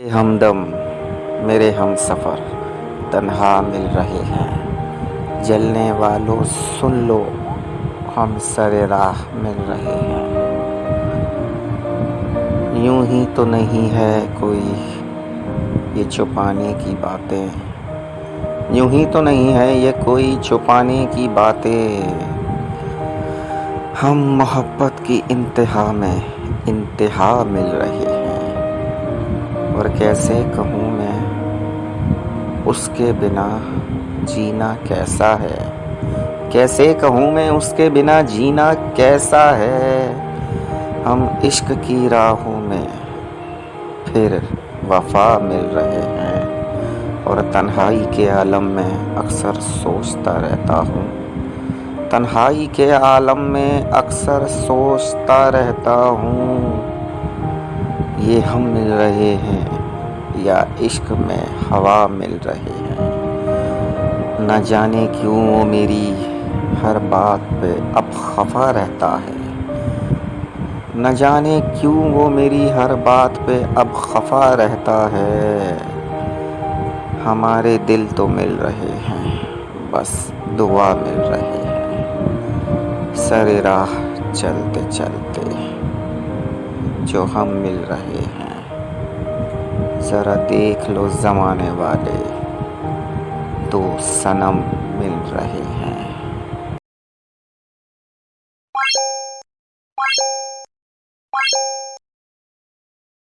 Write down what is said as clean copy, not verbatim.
हमदम मेरे हम सफ़र तन्हा मिल रहे हैं। जलने वालों सुन लो, हम सरे राह मिल रहे हैं। यूं ही तो नहीं है कोई ये छुपाने की बातें, यूं ही तो नहीं है ये कोई छुपाने की बातें। हम मोहब्बत की इंतहा में इंतहा मिल रहे हैं। और कैसे कहूँ मैं उसके बिना जीना कैसा है, कैसे कहूँ मैं उसके बिना जीना कैसा है। हम इश्क की राहों में फिर वफा मिल रहे हैं। और तन्हाई के आलम में अक्सर सोचता रहता हूँ, तन्हाई के आलम में अक्सर सोचता रहता हूँ। ये हम मिल रहे हैं या इश्क में हवा मिल रहे हैं। न जाने क्यों वो मेरी हर बात पे अब खफा रहता है, न जाने क्यों वो मेरी हर बात पे अब खफा रहता है। हमारे दिल तो मिल रहे हैं, बस दुआ मिल रही है। सरे राह चलते चलते जो हम मिल रहे हैं, ज़रा देख लो ज़माने वाले, दो सनम मिल रहे हैं।